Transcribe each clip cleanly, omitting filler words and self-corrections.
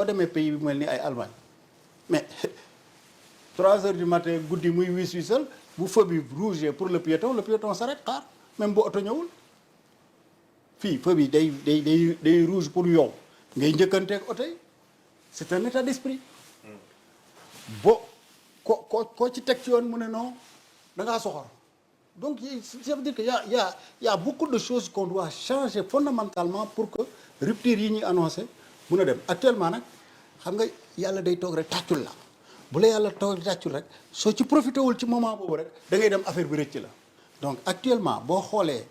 demee pays bi mel ni ay Allemagne mais 3 heures du matin guddi muy wis-wisal bu feu bi rouge pour le piéton s'arrête xaar même bu oto ñëwul fii feu bi day rouge pour yow ngay njëkkanteeg oto yi c'est un état d'esprit bo ko ci teg ci yoon mu ne non da ngaa soxor donc ça veut dire que y a beaucoup de choses qu'on doit changer fondamentalement pour que rupture yi ñuy annoncé mun a dem actuellement nag xam nga yàlla day toog rek tàccul la bu la yàlla toog tàccul rek soo ci profité wul ci moment boobu rek da ngay dem affaire bi rëcc la donc actuellement boo xoolee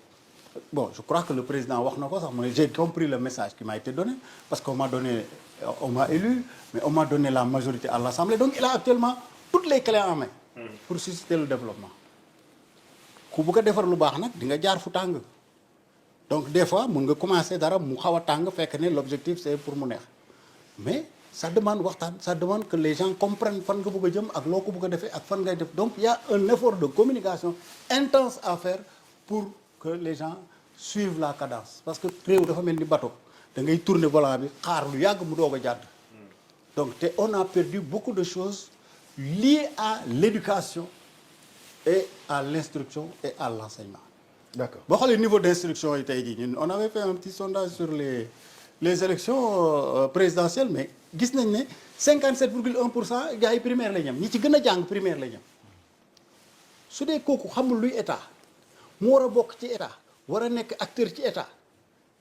bon je crois que le président wax na ko sax mu ne j'ai compris le message qui m'a été donné parce qu'on m'a élu mais on m'a donné la majorité à l'Assemblée donc il a actuellement toutes les clés en main pour susciter le développement ku bëgg a defar lu baax nag di nga jaar fu tàng donc des fois mun nga commencer dara mu xaw a tàng fekk ne l'objectif c'est pour mu neex mais ça demande waxtaan ça demande que les gens comprennent fan nga bëgg a jëm ak loo ko bëgg a defee ak fan ngay def donc il y a un effort de communication intense à faire pour que les gens suivent la cadence parce que réew dafa mel ni bateau da ngay tourner volant bi xaar lu yàgg mu doog a jàdd donc te on a perdu beaucoup de choses liées à l'éducation et à l'instruction et à l'enseignement. D'accord. boo xoolee niveau d'instruction yi tey jii ñun on avait fait un petit sondage sur les élections présidentielles mais gis nañ ne 57,1% gars yi primaire la ñam ñi ci gën a jàng primaire la ñam su dee kooku xamul luy état mu war a bokk ci état war a nekk acteur ci état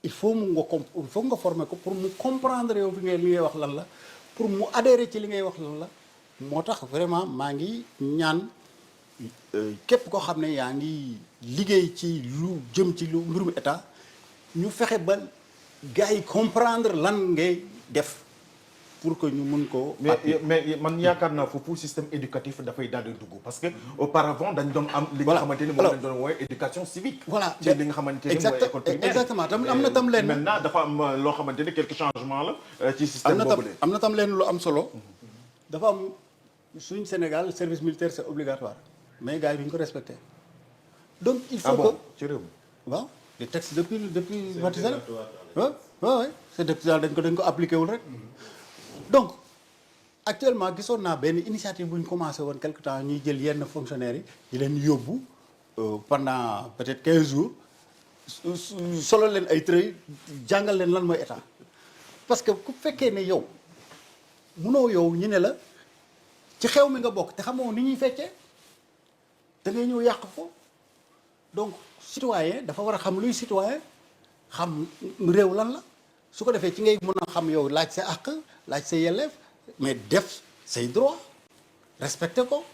il faut nga former ko pour mu comprendre yow li ngay wax lan la pour mu adhérer ci li ngay wax lan la moo tax vraiment maa ngi ñaan képp koo xam ne yaa ngi liggéey ci lu jëm ci lu mbirum état ñu fexe ba gars yi comprendre lan ngay def pour que ñu mun ko. mais man yaakaar naa foofu système éducatif dafay daal di dugg parce que auparavant dañ doon am. li nga xamante ni moom lañ doon woowee éducation civique. voilà ci li nga xamante ni mooy école primaire. exactement tam am na tam leen. maintenant dafa am loo xamante ni quelques changements la ci système boobu de. am na tam leen lu am solo. dafa am suñ Sénégal service militaire c'est obligatoire mais gars yi duñ ko respecté donc il faut que ci réew mi waaw les textes depuis Macky Sall waaw c'est depuis dañ ko appliqué wul rek donc actuellement gisoon naa benn initiative bu ñu commencé woon quelque temps ñuy jël yenn fonctionnaires yi di leen yóbbu pendant peut-être 15 jours solo leen ay treuil jàngal leen lan mooy état parce que ku fekkee ne yow munoo yow ñu ne la ci xew mi nga bokk te xamoo ni ñuy feccee da ngay ñëw yàq ko donc citoyen dafa war a xam luy citoyen xam réew lan la su ko defee ci ngay mën a xam yow laaj sa àq laaj sa yelleef mais def say droit respecté ko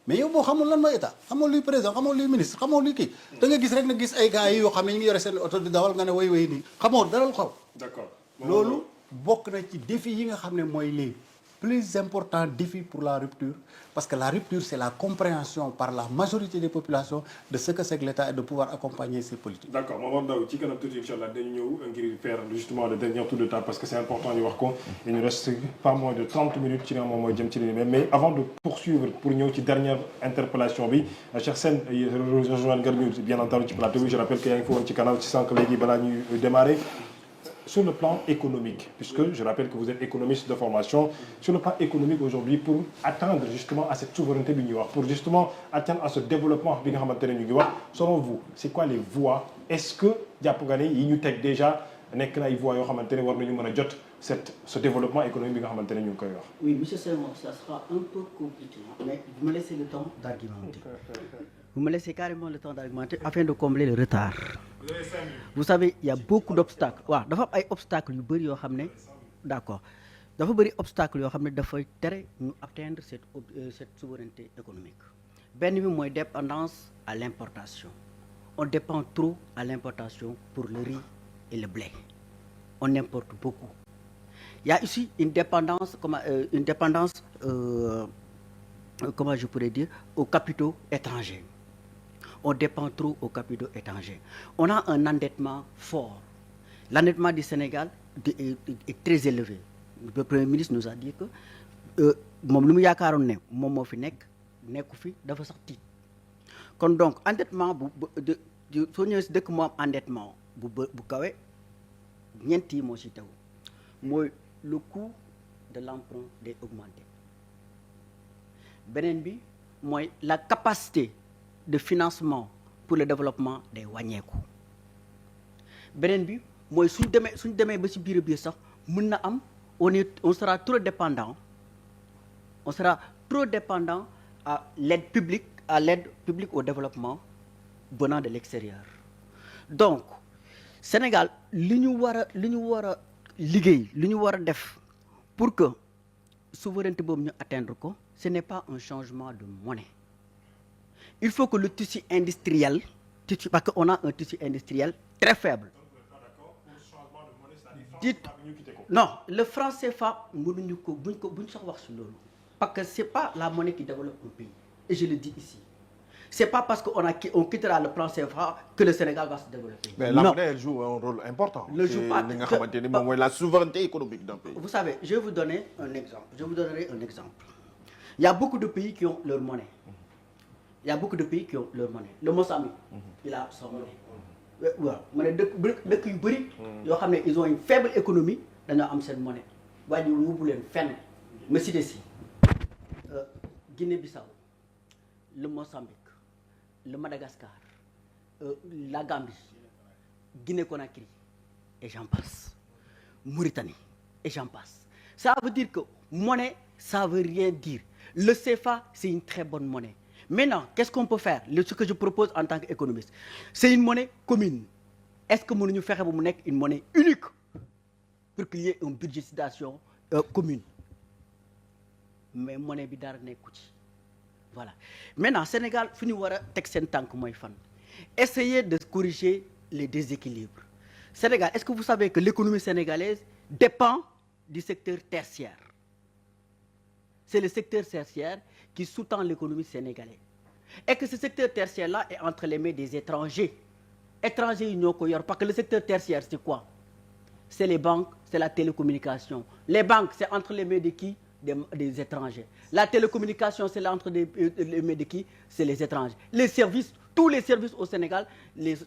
mais yow boo xamul lan mooy état xamoo luy président xamoo luy ministre xamoo luy kii da nga gis rek na gis ay gars yi yoo xam ne ñu ngi yore seen oto di dawal nga ne way nii xamoo dara lu xaw. d'accord loolu bokk na ci défi yi nga xam ne mooy les plus importants défis pour la rupture parce que la rupture c'est la compréhension par la majorité des populations de ce que c'est que l'État et de pouvoir accompagner ces politiques. D'accord Momar Ndao ci kanam tuuti incha allah dañu ñëw ngir faire justement le dernier tour de table parce que c'est important ñu wax ko il nous reste pas moins de 30 minutes ci li nga moom mooy jëm ci li mais avant de poursuivre pour ñëw ci dernière interpellation bi Cheikh Sène rejoindre ñu bien entendu ci plateau bi je rappelle que yaa ngi fi woon ci canal ci sànq léegi balaa ñuy démarrer. Sur le plan économique, puisque je rappelle que vous êtes économiste de formation, sur le plan économique aujourd'hui, pour atteindre justement à cette souveraineté bi ñuy wax, pour justement atteindre à ce développement bi nga xamante ne ñu ngi wax, selon vous, c'est quoi les voies? Est-ce que jàpp nga ne yi ñu teg déjà nekk na ay voies yoo xamante ne war nañu mën a jot ce développement économique bi nga xamante ne ñu ngi koy wax? Oui, monsieur Senghor, ça sera un peu compliqué, mais vous me laissez le temps d'argumenter. Vous me laissez carrément le temps d'argumenter afin de combler le retard. Vous savez, il y a beaucoup d'obstacles. waaw dafa am ay obstacles yu bëri yoo xam ne d'accord dafa bëri obstacles yoo xam ne dafay tere ñu atteindre cette souveraineté économique. benn bi mooy dépendance à l'importation. On dépend trop à l'importation pour le riz et le blé. On importe beaucoup. Il y a ici une dépendance comment je pourrais dire, aux capitaux étrangers. On dépend trop aux capitaux étrangers. On a un endettement fort. L'endettement du Sénégal est très élevé. Le Premier ministre nous a dit que moom lu mu yaakaaroon ne moom moo fi nekku fi dafa sax tiit kon donc endettement soo ñëwee si dëkk moo am endettement bu kawe ñeent yi moo si tegu mooy le coût de l'emprunt day augmenter beneen bi mooy la capacité de financement pour le développement day wàññeeku beneen bi mooy suñ demee ba ci biir sax mën na am on sera trop dépendant à l'aide publique au développement venant de l'extérieur donc Sénégal li ñu war a liggéey li ñu war a def pour que souveraineté boobu ñu atteindre ko ce n'est pas un changement de monnaie il faut que le tissu industriel parce que on a un tissu industriel très faible dites non le franc CFA mënuñu ko buñ sax wax ci loolu parce que c'est pas la monnaie qui développe un pays et je le dis ici c'est pas parce que on quittera le franc CFA que le Sénégal va se développer. Mais la monnaie elle joue un rôle important. Le joue pas li nga xamante ni moom mooy la souveraineté économique d'un pays. Vous savez, je vais vous donner un exemple. Il y a beaucoup de pays qui ont leur monnaie. Le Mozambique, il a son monnaie. waaw ma ne dëkk yu bëri. yoo xam ne ils ont une faible économie dañoo am seen monnaie. waaye ñu yóbbu leen fenn ma cité si Guinée-Bissau, le Mozambique, le Madagascar, la Gambie, Guinée-Conakry et j'en passe. Mauritanie et j'en passe. Ça veut dire que monnaie, ça veut rien dire. Le CFA, c'est une très bonne monnaie. Maintenant, qu'est-ce qu'on peut faire? Ce que je propose en tant qu'économiste, c'est une monnaie commune. Est-ce que nous faire une monnaie unique pour qu'il y ait une budgétisation commune? Mais monnaie bi dara nekku ci. Voilà. Maintenant, Sénégal, fi ñu war a teg seen tànk mooy fan. Essayez de corriger les déséquilibres. Sénégal, est-ce que vous savez que l'économie sénégalaise dépend du secteur tertiaire? C'est le secteur tertiaire qui sous-tend l'économie sénégalaise. Et que ce secteur tertiaire-là est entre les mains des étrangers. Étrangers, ils n'ont qu'à yor. Parce que le secteur tertiaire, c'est quoi? C'est les banques, c'est la télécommunication. Les banques, c'est entre les mains de qui? Des étrangers. La télécommunication, c'est entre les mains de qui? C'est les étrangers. Les services, tous les services au Sénégal,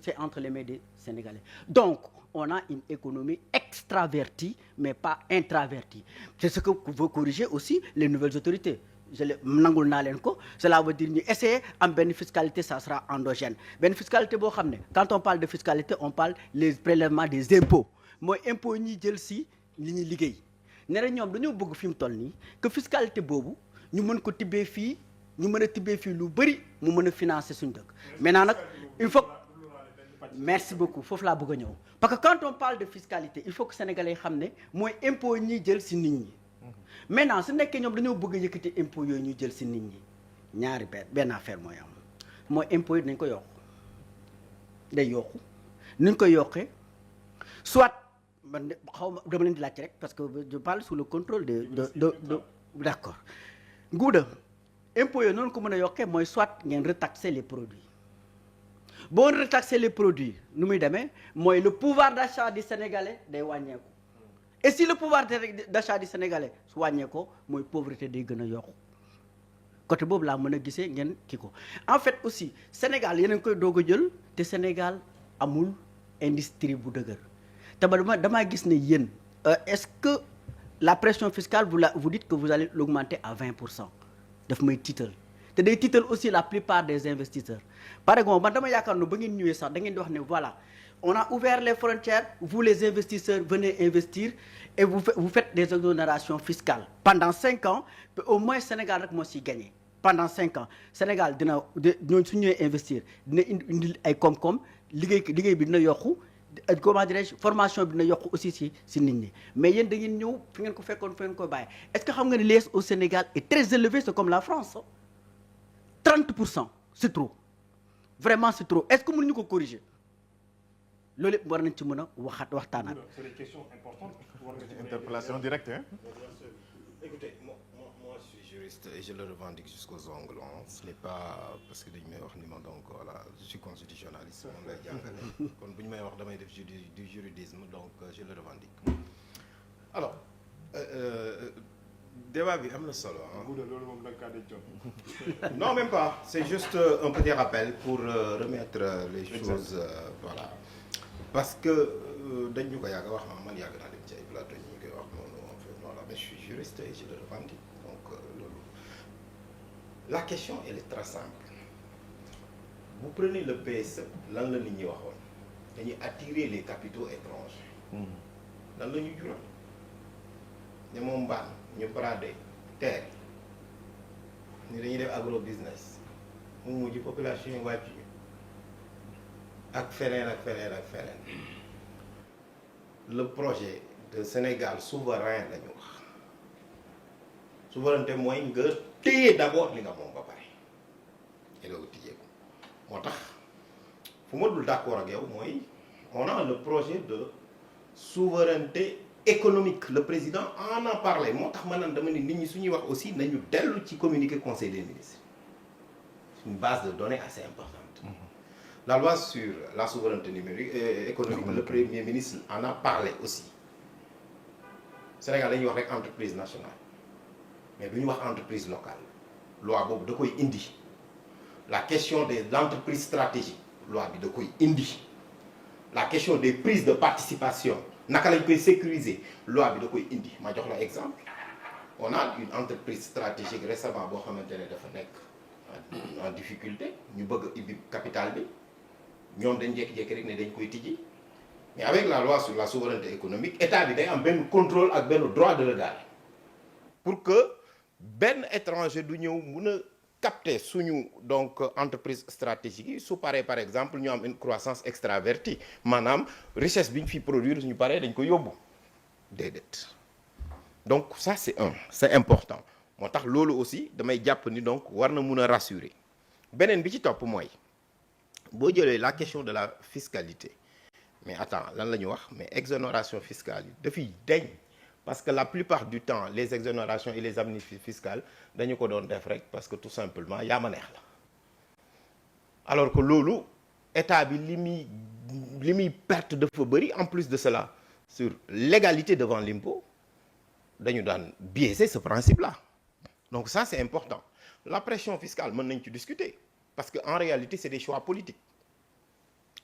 c'est entre les mains des Sénégalais. Donc, on a une économie extravertie, mais pas intravertie. C'est ce que veut corriger aussi les nouvelles autorités. Cela veut dire essayer en fiscalité, ça sera endogène. Fiscalité, quand on parle de fiscalité, on parle des prélèvements des impôts. Moi, impôts, ni jël si, ni liggéey. Nous dañoo bëgg fi mu toll nii que fiscalité boobu ñu mën ko tibbee fii ñu mën a tibbee fii lu bëri mu mën a financer suñu dëkk. Maintenant nag il faut merci beaucoup foofu laa bëgg a ñëw parce que quand on parle de fiscalité il faut que sénégalais xam ne mooy impôt ñuy jël si nit ñi. Maintenant su nekkee ñoom dañoo bëgg a yëkkati impôt yooyu ñuy jël si nit ñi ñaari benn affaire mooy am mooy impôt yi dañ ko yokk day yokku nuñ koy yokkee soit. man xaw ma dama leen di laaj rek parce que je parle sous le contrôle de d'accord nguuda impôt yooyu noonu ko mën a yokkee mooy soit ngeen retaxer les produits boo retaxer les produits nu muy demee mooy le pouvoir d'achat du sénégalais day wàññeeku et si le pouvoir d'achat du sénégalais su wàññeekoo mooy pauvreté day gën a yokku côté boobu laa mën a gisee ngeen kii ko en fait aussi Sénégal yéen a ngi koy doog a jël te Sénégal amul industrie bu dëgër. Damaa gis ne yéen est-ce que la pression fiscale vous dites que vous allez l'augmenter à 20% daf may tiital te day tiital aussi la plupart des investisseurs par exemple man dama yaakaar ne ba ngeen ñëwee sax da ngeen di wax ne voilà on a ouvert les frontières vous les investisseurs venez investir et vous faites des exonérations fiscales pendant 5 ans au moins Sénégal rek moo siy gagné pendant 5 ans Sénégal ñooñu su ñëwee investir dina indi ay koom-koom liggéey bi dina yokku. Comment dirais-je formation bi na yokk aussi si nit ñi mais yéen da ngeen ñëw fi ngeen ko fekkoon fi ngeen ko bàyyi est-ce que xam nga ne l'IS au Sénégal est très élevé c'est comme la France 30% c'est trop vraiment c'est trop est-ce que mënuñu ko corriger loolu yëpp war nañ ci mën a waxtaanaat. C'est des questions importantes. Interpellation directe, hein? Écoutez, moi je suis juriste et je le revendique jusqu'aux ongles. Ce n'est pas parce que dañu may wax ni ma donc voilà je suis constitutionnaliste moom lay jàngale kon bu ñu may wax damay def du juridisme donc je le revendique. Alors débat bi am na solo non même pas c'est juste un petit rappel pour remettre les choses voilà parce que dañ ñu ko yàgg wax man yàgg naa dem ci ay plateau ñu koy wax noonu en fait voilà mais je suis juriste et je le revendique. Donc, la question, elle est très simple. Vous prenez le PSE, lan la nit ñi waxoon dañuy attirer les capitaux étrangers. lan la ñu jural ne moom mbaan ñu brader terre ni dañuy def agro business mu mujj population yi wàcc ñu ak feneen ak feneen ak feneen. Le projet de Sénégal souverain la ñu wax souveraineté mooy nga téye d'abord li nga moom ba pare et loolu tijjee ko moo tax fu ma dul d'accord ak yow mooy on a le projet de souveraineté économique le président en a parlé moo tax ma naan dama ni nit ñi suñuy wax aussi nañu dellu ci communiqué conseil des ministres c'est une base de données assez importante. La loi sur la souveraineté numérique économique le premier ministre en a parlé aussi Sénégal dañuy wax rek entreprise nationale mais du ñu wax entreprise locale loi boobu da koy indi la question des entreprises stratégiques loi bi da koy indi la question des prises de participation naka lañ koy sécuriser loi bi da koy indi ma jox la exemple on a une entreprise stratégique récemment boo xamante ne dafa nekk en difficulté ñu bëgg ibbi capital bi ñoom dañ jékki-jékki rek ne dañ koy tijji mais avec la loi sur la souveraineté économique état bi day am benn contrôle ak benn droit de regard pour que benn étranger du ñëw mun a capter suñu donc entreprise stratégique yi su paree par exemple ñu am une croissance extravertie maanaam richesse bi ñu fi produire suñu paree dañ ko yóbbu déedéet donc ça c'est important moo tax loolu aussi damay jàpp ni donc war na mun a rassurer beneen bi ci topp mooy boo jëlee la question de la fiscalité mais attends lan la ñu wax mais exonération fiscale yi dafay deñ parce que la plupart du temps les exonérations et les amnisties fiscales dañu ko doon def rek parce que tout simplement yaa ma neex la alors que loolu état bi li muy perte dafa bëri en plus de cela sur l'égalité devant l'impôt dañu daan biaiser ce principe-là donc ça c'est important la pression fiscale mën nañ ci discuter parce que en réalité c'est des choix politiques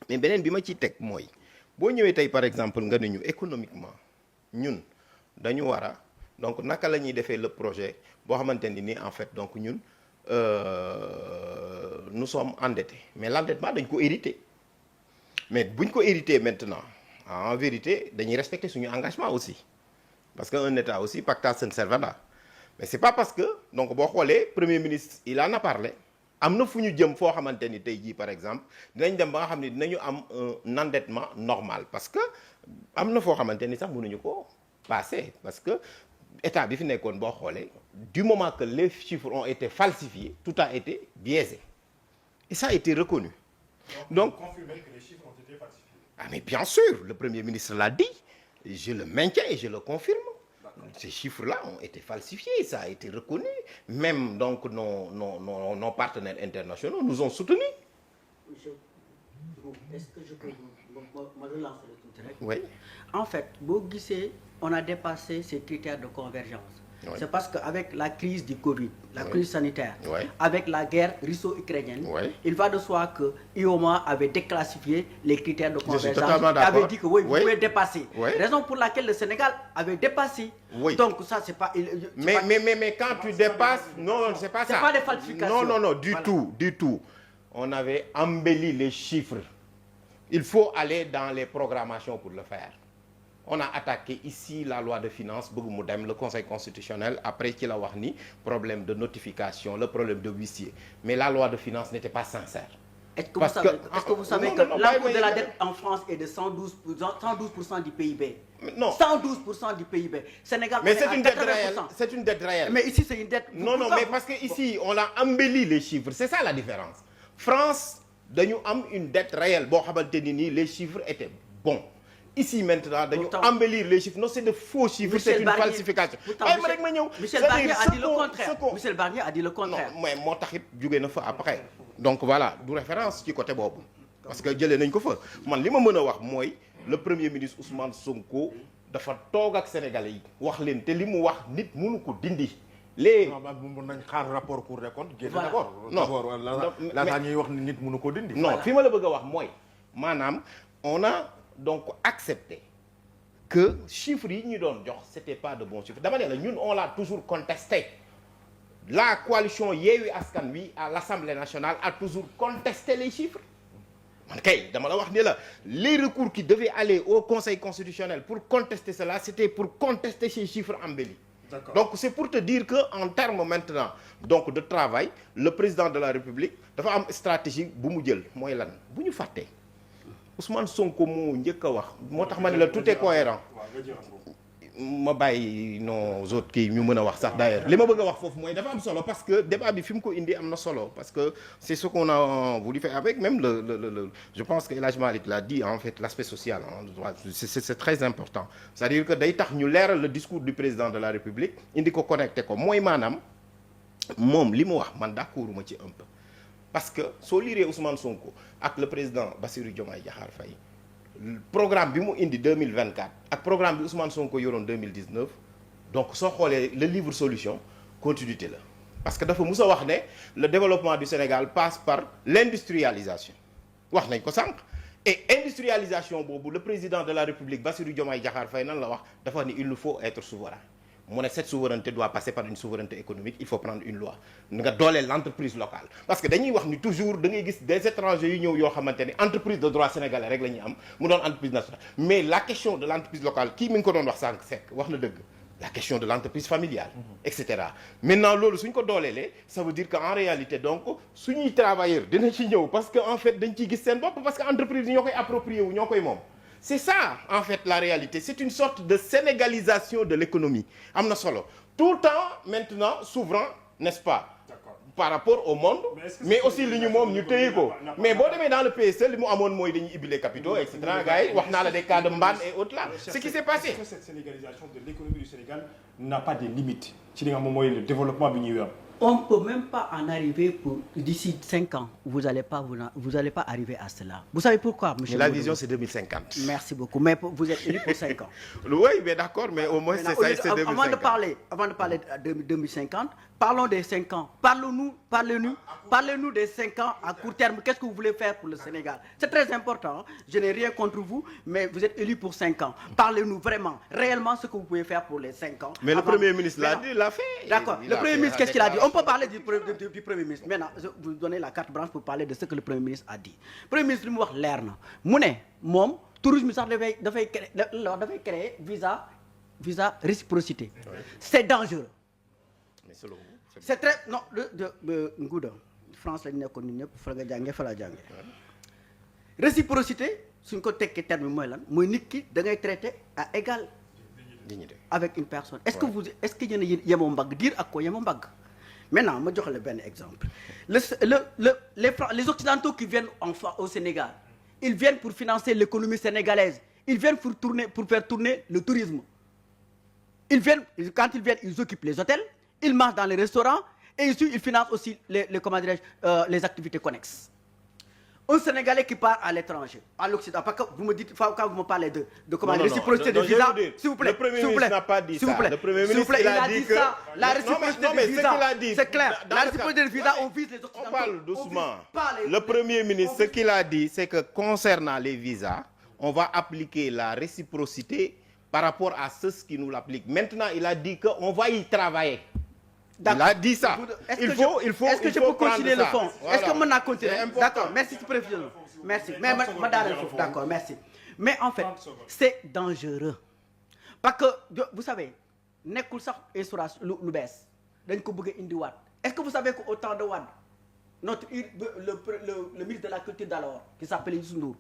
mais beneen bi ma ciy teg mooy boo ñëwee tey par exemple nga ne ñu économiquement ñun dañu war a donc naka la ñuy defee le projet boo xamante ni nii en fait donc ñun nous sommes endettés mais l'endettement dañ ko hérité mais buñ ko hérité maintenant en vérité dañuy respecter suñu engagement aussi parce que un état aussi pacta sunt servanda mais c'est pas parce que donc boo xoolee premier ministre il en a parlé am na fu ñu jëm foo xamante ni tey jii par exemple dinañ dem ba nga xam ni dinañu am un endettement normal parce que am na foo xamante ni sax mënuñu ko passer parce que état bi fi nekkoon boo xoolee du moment que les chiffres ont été falsifiés tout a été biaisé et ça a été reconnu donc confirmer que les chiffres ont été falsifiés. Ah mais bien sûr le premier ministre l'a dit je le maintiens et je le confirme. Ces chiffres-là ont été falsifiés, ça a été reconnu. Même donc nos partenaires internationaux nous ont soutenus. Est-ce que je peux me relancer le tout direct? Oui. En fait, boo gisee on a dépassé ces critères de convergence. Oui. C'est parce qu'avec la crise du Covid, la crise sanitaire, avec la guerre russo-ukrainienne, il va de soi que IOMA avait déclassifié les critères de convergence. Avait dit que oui, vous pouvez dépasser. Raison pour laquelle le Sénégal avait dépassé. Donc ça, c'est pas... Mais quand tu dépasses... Non, c'est pas ça. C'est pas des falsifications. Non, du tout. On avait embelli les chiffres. Il faut aller dans les programmations pour le faire. On a attaqué ici la loi de finances bëgg mu dem le conseil constitutionnel après ci la wax ni problème de notification le problème de huissier mais la loi de finances n'était pas sincère. Est-ce que vous savez que l'encours de la dette en France est de 112% du PIB? Non. 112% du PIB. Sénégal, mais c'est une dette réelle. C'est une dette réelle. Mais ici, c'est une dette... Non, mais parce que ici, on a embelli les chiffres. C'est ça la différence. France, dañu am une dette réelle boo xamante ni nii les chiffres étaient bons. Ici maintenant dañu embellir les chiffres non c'est de faux chiffres. C'est une falsification. Michel Barnier a dit le contraire. Michel Barnier a dit le contraire. Non mais moo taxit jóge na fa après. Donc voilà du référence ci côté boobu parce que jëlee nañ ko fa man li ma mën a wax mooy le premier ministre Ousmane Sonko dafa toog ak sénégalais yi wax leen te li mu wax nit mënu ko dindi. mun nañ xaar rapport Cour des comptes génn d'abord. non laataa ñuy wax ni nit mënu ko dindi. non fi ma la bëgg a wax mooy maanaam on a donc accepté que chiffres yi ñu doon jox c'était pas de bons chiffres dama ne la ñun on l'a toujours contesté la coalition Yewwi Askan Wi à l'Assemblée nationale a toujours contesté les chiffres man kay dama la wax ni la les recours qui devaient aller au Conseil constitutionnel pour contester cela c'était pour contester ces chiffres embellis. D'accord. Donc c'est pour te dire que en termes maintenant donc de travail le président de la République dafa am stratégie bu mu jël mooy lan bu ñu fàttee Ousmane Sonko moo njëkk a wax moo tax ma ne la tout est cohérent ma bàyyi nos autres kii ñu mën a wax sax d'ailleurs li ma bëgg a wax foofu mooy dafa am solo parce que débat bi fi mu ko indi am na solo parce que c'est ce qu'on a voulu faire avec même le je pense que El Hadj Malick l'a dit en fait l'aspect social c'est très important c'est-à-dire que day tax ñu leeral le discours du président de la République indi ko connecté ko mooy maanaam moom li mu wax man d'accorduma ci un peu parce que soo liiree Ousmane Sonko ak le président Bassirou Diomaye Diakhar Faye programme bi mu indi 2024 ak programme bi Ousmane Sonko yoroon 2019 donc soo xoolee le livre solution continuité la parce que dafa mus a wax ne le développement du Sénégal passe par l'industrialisation wax nañ ko sànq et industrialisation boobu le président de la République Bassirou Diomaye Diakhar Faye nan la wax dafa wax ni il nous faut être souverain mu ne cette souveraineté doit passer par une souveraineté économique il faut prendre une loi nga dooleel l'entreprise locale parce que dañuy wax ni toujours da ngay gis des étrangers yu ñëw yoo xamante ne entreprise de droit sénégalais rek la ñuy am mu doon entreprise nationale mais la question de l'entreprise locale kii mi ngi ko doon wax sànq Seck wax na dëgg la question de l'entreprise familiale et cetera maintenant loolu suñ ko dooleelee ça veut dire que en réalité donc suñuy travailleurs dina ci ñëw parce que en fait dañ ciy gis seen bopp parce que entreprise yi ñoo koy approprier wu ñoo koy moom c'est ça en fait la réalité c'est une sorte de sénégalisation de l'économie am na solo tout le temps maintenant souverain n'est-ce pas par rapport au monde mais aussi li ñu moom ñu téye ko mais boo demee dans le PSE li mu amoon mooy dañuy ibbi les capitaux et cetera gars yi wax naa la des cas de Mbane et autres là ce qui s'est passé. Est-ce que cette sénégalisation de l'économie du Sénégal n'a pas de limites ci li nga xam mooy le développement bi ñuy yor. On peut même pas en arriver pour d'ici 5 ans vous allez pas arriver à cela. Vous savez pourquoi monsieur? La vision c'est 2050. Merci beaucoup mais vous êtes élu pour 5 ans. Oui mais d'accord mais au moins c'est ça c'est 2050. Avant de parler de 2050 parlons des 5 ans. Parlez-nous des 5 ans à court terme. Qu'est-ce que vous voulez faire pour le Sénégal? C'est très important. Je n'ai rien contre vous mais vous êtes élu pour 5 ans. Parlez-nous vraiment réellement ce que vous pouvez faire pour les 5 ans. Mais le Premier ministre l'a fait. D'accord. Le Premier ministre qu'est-ce qu'il a dit? On peut parler du Premier ministre. Maintenant, je vous donner la carte blanche pour parler de ce que le Premier ministre a dit. Le Premier ministre li mu wax leer na mu ne moom tourisme sax dafay créer visa réciprocité. C'est dangereux. Mais selon vous, c'est très non Ngouda France lañu nekkoon ñun ñëpp fa nga jàngee fa la jàngee. Réciprocité suñ ko tekkee terme mooy lan mooy nit ki da ngay traiter à égal dignité avec une personne. Est-ce que yéen a yemoo mbagg diir ak ko yemoo mbagg. Maintenant ma jox la benn exemple les Occidentaux qui viennent au Sénégal ils viennent pour financer l'économie sénégalaise ils viennent pour faire tourner le tourisme quand ils viennent ils occupent les hôtels ils mangent dans les restaurants et ici ils financent aussi les activités connexes. Un Sénégalais qui part à l'étranger, à l'Occident, parce que vous me dites, quand vous me parlez de comment réciprocité de visa, s'il vous plaît, le Premier ministre n'a pas dit ça. Le Premier ministre il a dit ça. La réciprocité de visa, c'est clair. La réciprocité de visa, on vise les Occidentaux. On parle doucement. Le Premier ministre, ce qu'il a dit, c'est que concernant les visas, on va appliquer la réciprocité par rapport à ceux qui nous l'appliquent. Maintenant, il a dit qu'on va y travailler. Il a dit ça. Est-ce que je peux continuer le fond? Est-ce que mën naa continuer? D'accord, merci ci précision. Merci. Mais ma daaneel foofu, d'accord, merci. Mais en fait, c'est dangereux. Parce que vous savez, nekkul sax instauration lu bees. Dañ ko bëgg a indiwaat. Est-ce que vous savez qu'au temps de Wade, le ministre de la Culture d'alors, qui s'appelait Youssou Ndour,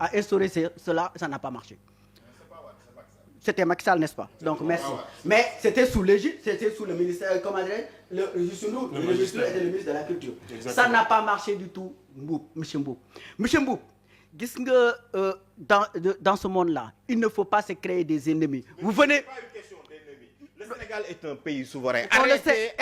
a instauré cela, ça n'a pas marché. C'était Macky Sall, n'est-ce pas? Donc merci. Mais c'était sous l'égide, c'était sous le ministère, comment dirais-je, le ministre était le ministre de la Culture. Exactement. Ça n'a pas marché du tout, monsieur Mboup. Monsieur Mboup, gis nga dans ce monde-là, il ne faut pas se créer des ennemis. Vous venez. Le Sénégal est un pays souverain. On le Arrêtez, sait.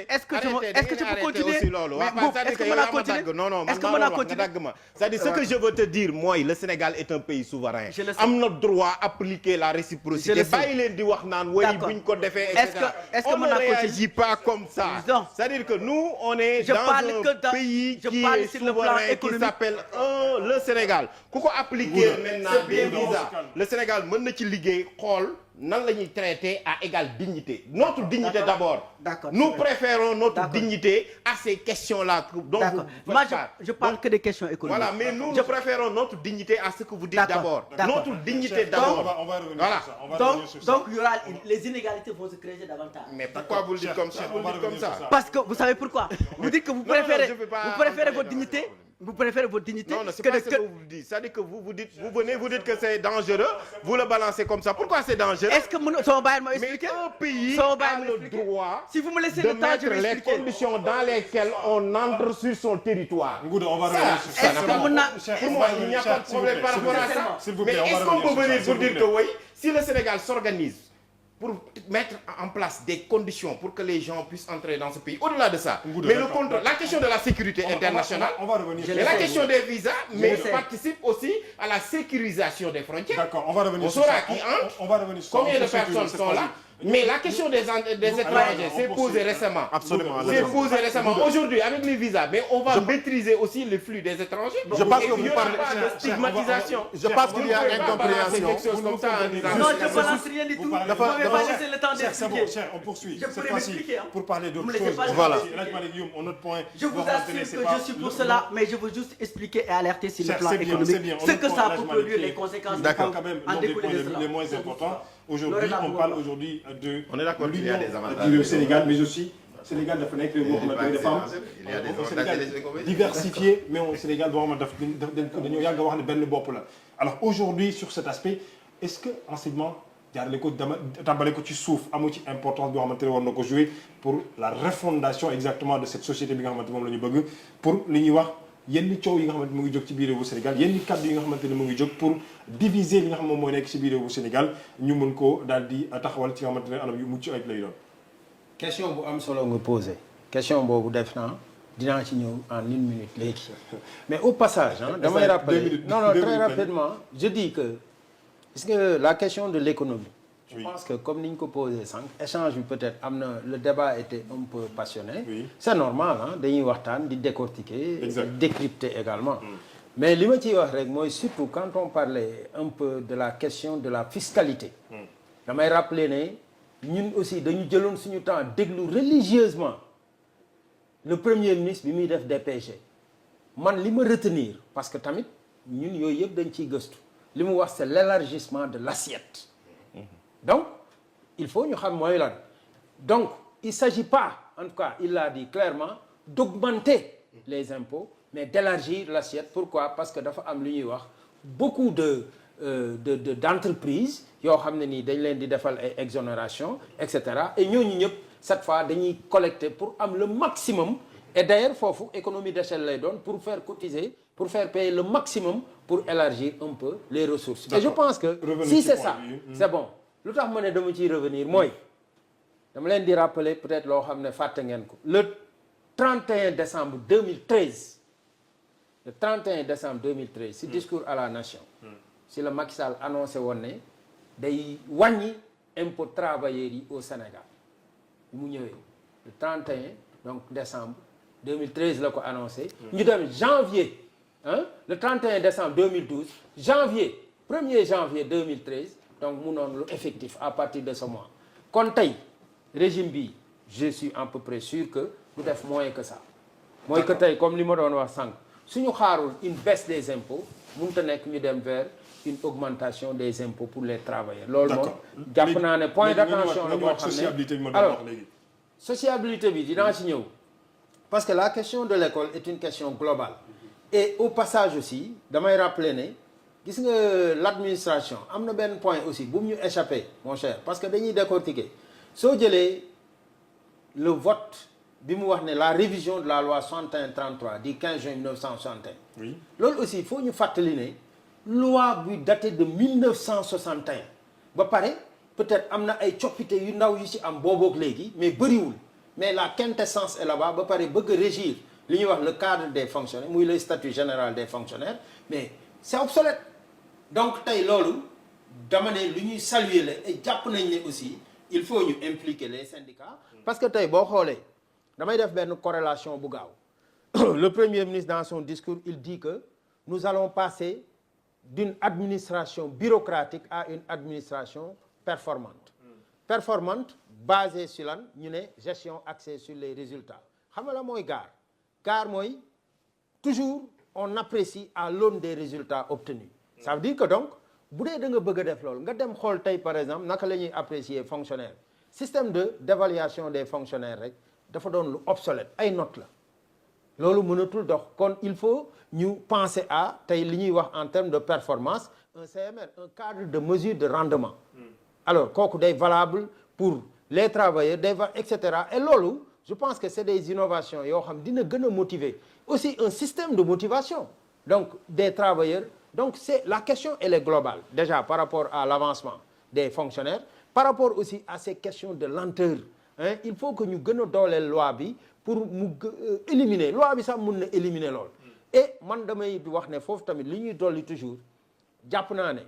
Est-ce que je peux continuer? aussi loolu. Mais waaw Boub, c'est-à-dire est-ce que que mën yow naa yaa ma continuer? dagg. Non, Est-ce que mën naa continuer? nga dagg ma. C'est-à-dire ce que je veux te dire mooy le Sénégal est un pays souverain. Je le sais. am na droit appliquer la Je réciprocité. le sais. bàyyi leen di wax naan woy D'accord. buñ ko defee et Est-ce cetera. que On mën ne naa continuer? réagit pas comme ça. Non. C'est-à-dire que nous on est Je dans parle un que dans- pays je qui parle est sur le plan souverain qui économique. s'appelle le Sénégal. ku ko appliquer maintenant des visas le Sénégal mën na ci liggéey xool nan la ñuy traiter à égale dignité. Notre dignité d'abord. D'accord. Nous préférons notre D'accord. dignité à ces questions-là dont D'accord. vous Moi, faites part. je parle que des questions économiques. Voilà, mais nous préférons notre dignité à ce que vous dites D'accord. d'abord. D'accord. Notre dignité Chef, d'abord. on va revenir Voilà. sur ça. On va Donc, revenir sur ça. donc il y aura, les inégalités vont se creuser davantage. Mais pourquoi vous le dites Chef, comme ça? chef, Vous on le va dites comme revenir sur ça. ça. Parce que vous savez pourquoi? Vous dites que vous Non, préférez, je veux pas vous préférez entrer votre dans dignité. ça. Vous préférez votre dignité. Non, c'est pas ce que vous dites. C'est-à-dire que vous dites, vous venez, vous dites que c'est dangereux, vous le balancez comme ça. Pourquoi c'est dangereux? Est-ce que son bail m'a Mais expliqué? un pays Son bail a m'a le expliqué. droit Si vous me laissez de le temps, je mettre vais les expliquer. conditions dans lesquelles on entre sur son territoire. Ngouda, on va revenir sur ça. Est-ce que mën naa- Chef, Pour on moi, va il n'y a revenir, pas de s'il vous problème plaît, par s'il vous rapport à plaît. ça. S'il vous Mais plaît, on va est-ce qu'on revenir peut sur ça, venir s'il pour vous dire plaît. que oui, si le Sénégal s'organise pour mettre en place des conditions pour que les gens puissent entrer dans ce pays, au-delà de ça, Ngouda, mais le d'accord. contrôle, la question de la sécurité internationale, On va revenir sur et la ça. question des visas, mais sais. participe aussi à la sécurisation des frontières. D'accord, on va revenir On sur saura ça. qui entre, On va revenir sur ça. combien On de peut sécuriser personnes cette sont là. fois-ci. Mais la question des étrangers s'est on posée poursuit. récemment. Absolument. C'est posé récemment. Aujourd'hui, avec les visas, mais on va maîtriser aussi le flux des étrangers. Je pense Et que il n'y vous aura parlez- pas de stigmatisation. Je pense qu'il y a Vous ne pouvez pas balancer incompréhension. quelque chose comme ça en disant- Non, je ne balance rien du Vous tout. parlez- Vous ne pouvez pas Cher, laisser le temps cher, c'est bon, d'expliquer. cher, on poursuit. Je Cette pourrais fois-ci, m'expliquer, hein. pour parler Vous d'autre me laissez chose. pas Voilà. Elhadji Malick Youm, un autre point. Je vous boo xamante ne assure c'est que pas je suis pour le- cela, mais je veux juste expliquer et alerter sur le Cher, plan c'est bien, économique. c'est bien. Ce que ça peut produire, Elhadji les conséquences D'accord. qui Quand même, en l'un des découler points de cela. les moins importants. Aujourd'hui, on parle aujourd'hui de On est d'accord qu'il y a l'union des avantages. du Sénégal, mais aussi Sénégal dafa nekk réew moo xamante ne dafa am Il y a des au avantages Sénégal et des inconvénients. diversifié, mais au Sénégal boo xamante dañoo yàgg a wax ne benn bopp la. Alors aujourd'hui sur cet aspect, est-ce que enseignement jaarale ko tàmbale ko ci suuf amu ci importance boo xamante ne war na ko jouer pour la refondation exactement de cette société bi nga xamante moom la ñu bëgg pour li ñuy wax yenn coow yi nga xamante mu ngi jóg ci biir réewu Sénégal yenn kàddu yi nga xamante ne mu ngi jóg pour diviser li nga xam moom mooy nekk ci biir réewu Sénégal ñu mën ko daal di taxawal ci nga xamante ne anam yu mucc ayib lay doon. question bu am solo nga posé question boobu def naa dinaa ci ñëw en 1 minute léegi mais au passage damay rappeler non très rapidement je dis que gis nga la question de l'économie je pense que comme ni ñu ko posé sànq échange bi peut-être am na le débat était un peu passionné c'est normal dañuy waxtaan di décortiquer décrypter également mais li ma ciy wax rek mooy surtout quand on parlait un peu de la question de la fiscalité damay rappeler ne ñun aussi dañu jëloon suñu temps déglu religieusement le premier ministre bi muy def DPG man li ma retenir parce que tamit ñun yooyu yëpp dañ ciy gëstu li mu wax c'est l'élargissement de l'assiette donc il faut ñu xam mooy lan donc il s'agit pas en tout cas il l'a dit clairement d'augmenter les impôts mais d'élargir l'assiette pourquoi parce que dafa am lu ñuy wax beaucoup d'entreprises yoo xam ne nii dañ leen di defal ay exonération et cetera et ñooñu ñëpp cette fois dañuy collecter pour am le maximum et d'ailleurs foofu économie d'échelle lay doon pour faire cotiser pour faire payer le maximum pour élargir un peu les ressources et je pense que si c'est ça c'est bon lu tax ma ne dama ciy revenir mooy dama leen di rappeler peut-être loo xam ne fàtte ngeen ko le 31 décembre 2013 le 31 décembre 2013 si discours à la nation si la Macky Sall annoncé woon ne day wàññi impôt travailleurs yi au Sénégal bi mu ñëwee le 31 donc décembre 2013 la ko annoncé ñu dem janvier le 31 décembre 2012 janvier 1er janvier 2013 donc mu noonu lu effectif à partir de ce mois kon tey régime bi je suis à peu près sûr que du def moins que ça mooy que tey comme li ma doon wax sànq suñu xaarul une baisse des impôts mënut a nekk ñu dem vers une augmentation des impôts pour les travailleurs loolu moom jàpp naa ne point d'attention la boo xam ne alors sociabilité bi dinaa ci ñëw parce que la question de l'école est une question globale et au passage aussi damay rappeler ne gis nga l'administration am na benn point aussi bu mu ñu échappé mon cher parce que dañuy décortiquer soo jëlee le vote bi mu wax ne la révision de la loi 61-33 du 15 juin 1961 oui loolu aussi il faut ñu fàttali ne loi buy datée de 1961 ba pare peut-être am na ay coppite yu ndaw yu ci am boobook léegi mais bëriwul mais la quintessence est là-bas ba pare bëgg a régir li ñuy wax le cadre des fonctionnaires muy le statut général des fonctionnaires mais c'est obsolète donc tey loolu dama ne lu ñuy saluer la et jàpp nañ ne aussi il faut ñu impliquer les syndicats parce que tey boo xoolee damay def benn corrélation bu gaaw le premier ministre dans son discours il dit que nous allons passer d'une administration bureaucratique à une administration performante performante basée sur lan ñu ne gestion axée sur les résultats xam nga la mooy gaar mooy toujours on apprécie à l'aune des résultats obtenus ça veut dire que donc bu dee da nga bëgg a def loolu nga dem xool tey par exemple naka la ñuy apprécier fonctionnaire système d'évaluation des fonctionnaires rek dafa doon lu obsolète ay notes la loolu mënatul dox kon il faut ñu penser à tey li ñuy wax en termes de performance un CMR un cadre de mesure de rendement alors kooku day valable pour les travailleurs day etc et loolu je pense que c'est des innovations yoo xam dina gën a motiver aussi un système de motivation donc des travailleurs donc c'est la question elle est globale déjà par rapport à l'avancement des fonctionnaires par rapport aussi à ces questions de lenteur hein il faut que ñu gën a dooleel loi bi pour mu éliminer loi bi sax mun na éliminer lool et man damay wax ne foofu tamit li ñuy dolli toujours jàpp naa ne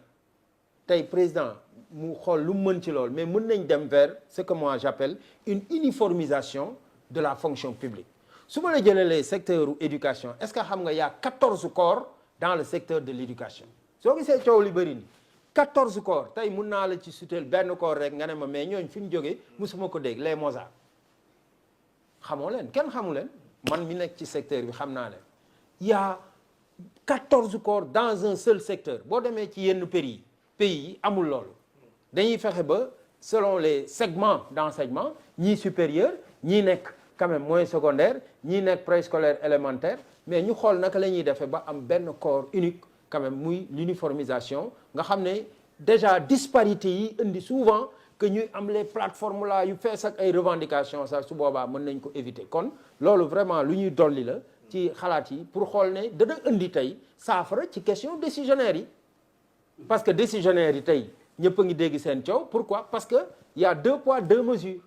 tey président mu xool lu mën ci lool mais mën nañ dem vers ce que moi j'appelle une uniformisation de la fonction publique su ma la jëlee secteur éducation est-ce que xam nga y a 14 corps dans le secteur de l'éducation soo gisee coow li bëri ni 14 corps tey mun naa la ci suteel benn corps rek nga ne ma mais ñooñ fi ñu jógee musuma ko dégg les Mozart xamoo leen kenn xamu leen man mi nekk ci secteur bi xam naa leen il y a 14 corps dans un seul secteur boo demee ci yenn pays yi amul loolu dañuy fexe ba selon les segments d'enseignement ñii supérieur ñii nekk quand même moyen secondaire ñii nekk préscolaire élémentaire mais ñu xool naka la ñuy defee ba am benn corps unique quand même muy l'uniformisation nga xam ne déjà disparité yi indi souvent que ñuy am les plateformes là yu fees ak ay revendications sax su boobaa mën nañ ko éviter kon loolu vraiment lu ñuy dolli la ci xalaat yi pour xool ne dana indi tey saafara ci question décisionnaire yi parce que décisionnaire yi tey ñëpp a ngi dégg seen coow pourquoi parce que y a 2 poids 2 mesures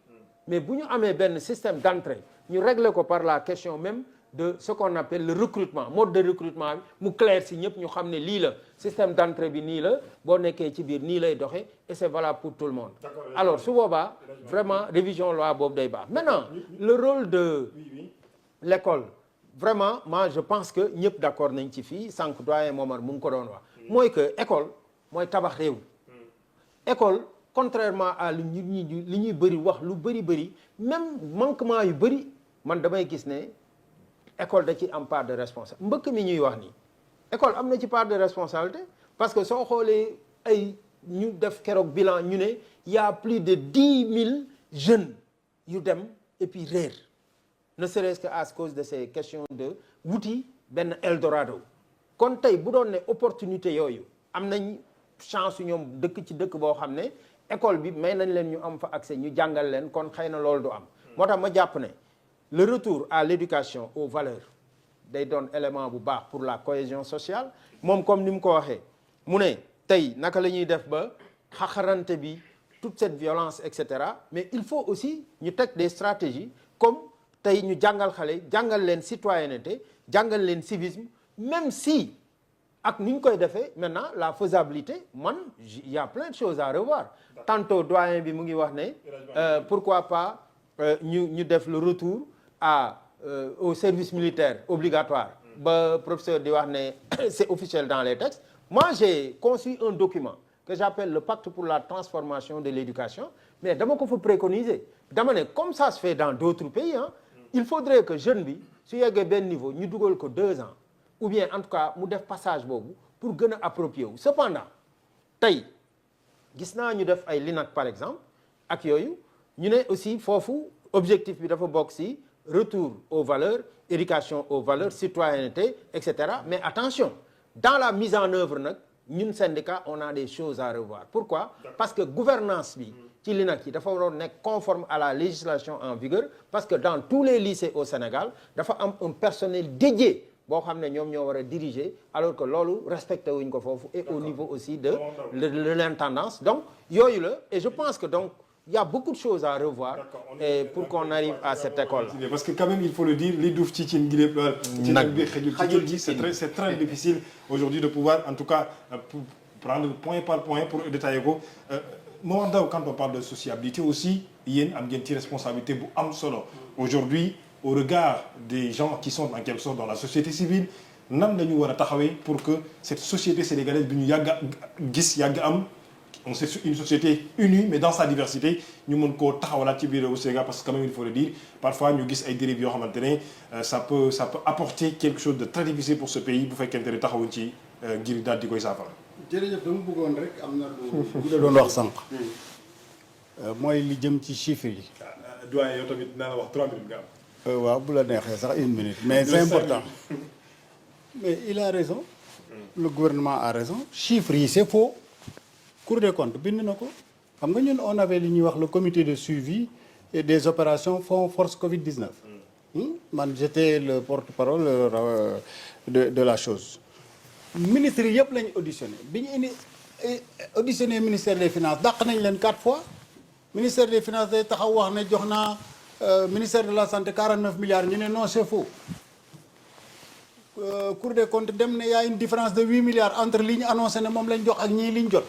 mais bu ñu amee benn système d'entrée ñu régler ko par la question même de ce qu'on appelle le recrutement mode de recrutement bi mu clair si ñëpp ñu xam ne lii la système d'entrée bi nii la boo nekkee ci biir nii lay doxee et c'est valable pour tout le monde alors su boobaa vraiment révision loi boobu day baax maintenant le rôle de l'école vraiment moi je pense que ñëpp d'accord nañ ci fii sànq doyen Momar mu ngi ko doon wax mooy que école mooy tabax réew école contrairement à li ñuy bëri wax lu bëri même manquement yu bëri man damay gis ne école da ci am part de responsabilité mbëkk mi ñuy wax nii école am na ci part de responsabilité parce que soo xoolee ay ñu def keroog bilan ñu ne y a plus de 10 000 jeunes yu dem et puis réer ne serait-ce que à cause de ces questions de wuti benn Eldorado kon tey bu doon ne opportunité yooyu am nañ chance ñoom dëkk ci dëkk boo xam ne école bi may nañ leen ñu am fa accès ñu jàngal leen kon xëy na loolu du am moo tax ma jàpp ne le retour à l'éducation aux valeurs day doon élément bu baax pour la cohésion sociale moom comme ni mu ko waxee mu ne tey naka la ñuy def ba xaxarante bi toute cette violence etc mais il faut aussi ñu teg des stratégies comme tey ñu jàngal xale jàngal leen citoyenneté jàngal leen civisme même si ak ni ñu koy defee maintenant la faisabilité man il y a plein de choses à revoir tantôt doyen bi mu ngi wax ne pourquoi pas ñu def le retour au service militaire obligatoire ba professeur di wax ne c'est officiel dans les textes moi j'ai conçu un document que j'appelle le pacte pour la transformation de l'éducation mais dama ko fa préconiser dama ne comme ça se fait dans d'autres pays il faudrait que jeune bi su yeggee benn niveau ñu dugal ko 2 ans ou bien en tout cas mu def passage boobu pour gën a approprier wu cependant tey gis naa ñu def ay LINAC par exemple ak yooyu ñu ne aussi foofu objectif bi dafa bokk ci retour aux valeurs éducation aux valeurs citoyenneté etc mais attention dans la mise en œuvre nag ñun syndicat on a des choses à revoir pourquoi parce que gouvernance bi ci LINAC yi dafa waroon nekk conforme à la législation en vigueur parce que dans tous les lycées au Sénégal dafa am un personnel dédié boo xam ne ñoom ñoo war a diriger alors que loolu respecté wuñ ko foofu et au niveau aussi de l'intendance donc yooyu la et je pense que donc il y a beaucoup de choses à revoir et pour qu'on arrive à cette école là. Parce que quand même il faut le dire li duuf ci cin gi lépp xajul ci c'est très difficile aujourd'hui de pouvoir en tout cas prendre point par point pour détailler ko Momar Ndao quand on parle de sociabilité aussi yéen am ngeen ci responsabilité bu am solo aujourd'hui au regard des gens qui sont en quelque sorte dans la société civile nan la ñu war a taxawee pour que cette société sénégalaise bi ñu yàgg a gis yàgg am on c'est une société unie mais dans sa diversité ñu mën koo taxawalaat ci biir réewu Sénégal parce que quand même il faut le dire parfois ñu gis ay dérives yoo xamante ne ça peut apporter quelque chose de très difficile pour ce pays bu fekkente ne taxawuñ ci ngir daal di koy saafara. jërëjëf dama bëggoon rek am na lu la doon wax sànq. mooy li jëm ci chiffres yi. doyen yow tamit naa la wax 3 minutes nga am. waaw bu la neexee sax 1 minute mais c'est important. mais il a raison. Le gouvernement a raison. chiffres yi c'est faux. Cour des comptes bind na ko xam nga ñun on avait li ñuy wax le comité de suivi et des opérations fonds force Covid-19. man j'étais le porte-parole de la chose. ministres yi yëpp lañu auditionné bi ñu indi auditionné ministère des finances dàq nañ leen 4 fois ministère des finances day taxaw wax ne jox naa ministère de la santé 49 milliards ñu ne non c'est faux. Cour des comptes dem ne y a une différence de 8 milliards entre li ñu annoncé ne moom lañ jox ak ñii li ñu jot.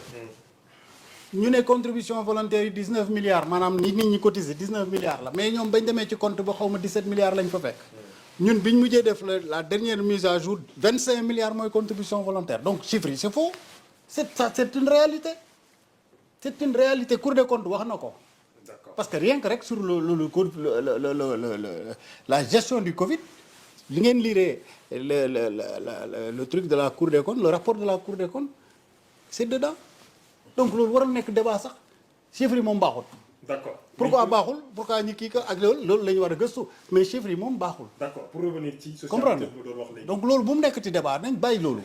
ñu ne contribution volontaire yi 19 milliards maanaam nit ñi cotisé 19 milliards la mais ñoom bañ demee ci compte ba xaw ma 17 milliards lañ fa fekk. ñun biñ mujjee def la dernière mise à jour 25 milliards mooy contribution volontaire donc chiffre yi c'est faux c'est une réalité. c'est une réalité Cour des comptes wax na ko. parce que rien que rek sur la gestion du Covid li ngeen lire le truc de la Cour des comptes le rapport de la Cour des comptes c'est dedans. donc loolu waroon nekk débat sax chiffres yi moom baaxul. d'accord pourquoi baaxul pourquoi ñu kii ko ak loolu la ñu war a gëstu mais chiffres yi moom baaxul. d'accord pour revenir ci comprendre donc loolu bu mu nekk ci débat nañ bàyyi loolu.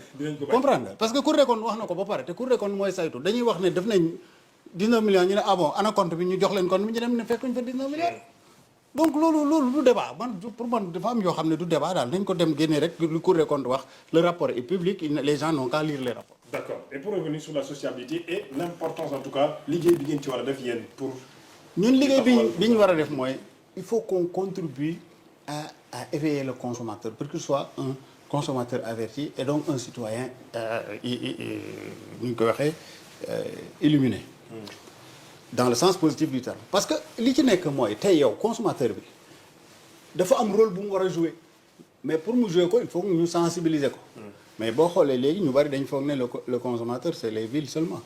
comprendre nga parce que Cour des comptes wax na ko ba pare te Cour des comptes mooy saytu dañuy wax ne def nañ 19 millions ñu ne ah bon ana compte bi ñu jox leen compte bi ñu dem ne fekkuñ fa 19 milliards. donc loolu du débat pour man dafa am yoo xam ne du débat daal nañ ko dem génne rek lu Cour des comptes wax le rapport est public les gens n'ont qu'à lire les rapports. D'accord. Et pour revenir sur la sociabilité et l'importance en tout cas liggéey bi ngeen ci war a def yéen pour. ñun liggéey bi ñu war a def mooy il faut qu'on contribue à éveiller le consommateur pour qu'il soit un consommateur averti et donc un citoyen nu ñu ko waxee illuminé. dans le sens positif du terme. parce que li ci nekk mooy tey yow consommateur bi dafa am rôle bu mu war a jouer mais pour mu jouer ko il faut que ñu sensibiliser ko. mais boo xoolee léegi ñu bari dañ foog ne le consommateur c'est les villes seulement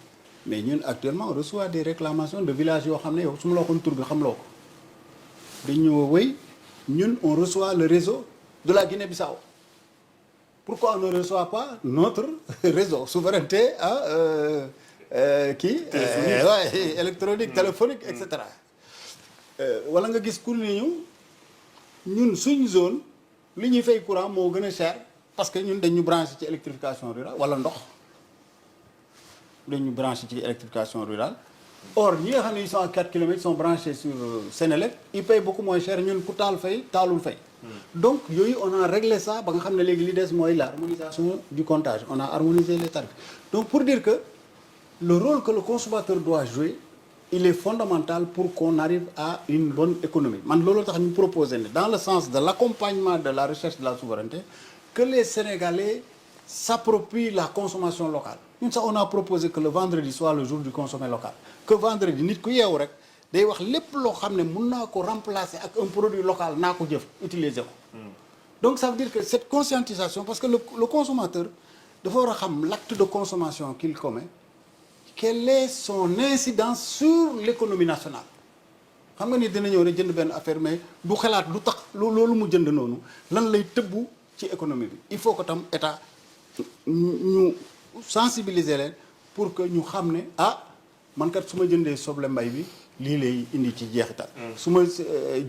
mais ñun actuellement on reçoit des réclamations de villages yoo xam ne yow su ma la waxoon tur bi xam loo ko dañu wéy ñun on reçoit le réseau de la Guinée-Bissau pourquoi on ne reçoit pas notre réseau souveraineté électronique téléphonique et cetera wala nga gis ku ne ñun suñ zone li ñuy fay courant moo gën a cher parce que ñun dañu branché ci électrification rurale wala ndox dañu branché ci électrification rurale or ñi nga xam ne ils sont à 4 kilomètres sont branchés sur Sénélec ils payent beaucoup moins cher ñun ku taal fay taalul fay. donc yooyu on a réglé ça ba nga xam ne léegi li des mooy la harmonisation du comptage on a harmonisé les tarifs donc pour dire que le rôle que le consommateur doit jouer il est fondamental pour qu'on arrive à une bonne économie man loolu tax ñu proposer ne dans le sens de l'accompagnement de la recherche de la souveraineté que les Sénégalais s'approprient la consommation locale ñun sax on a proposé que le vendredi soit le jour du consommé local que vendredi nit ku yeewu rek day wax lépp loo xam ne mun naa ko remplacer ak un produit local naa ko jëf utiliser ko donc ça veut dire que cette conscientisation parce que le consommateur dafa war a xam l'acte de consommation qu'il commet quelle est son incidence sur l'économie nationale xam nga ni dina ñëw rek jënd benn affaire mais du xalaat lu tax loolu mu jënd noonu lan lay tëbbu ci économie bi il faut que tam état ñu sensibiliser leen pour que ñu xam ne man kat su ma jëndee soble mbay bi lii lay indi ci jeexital su ma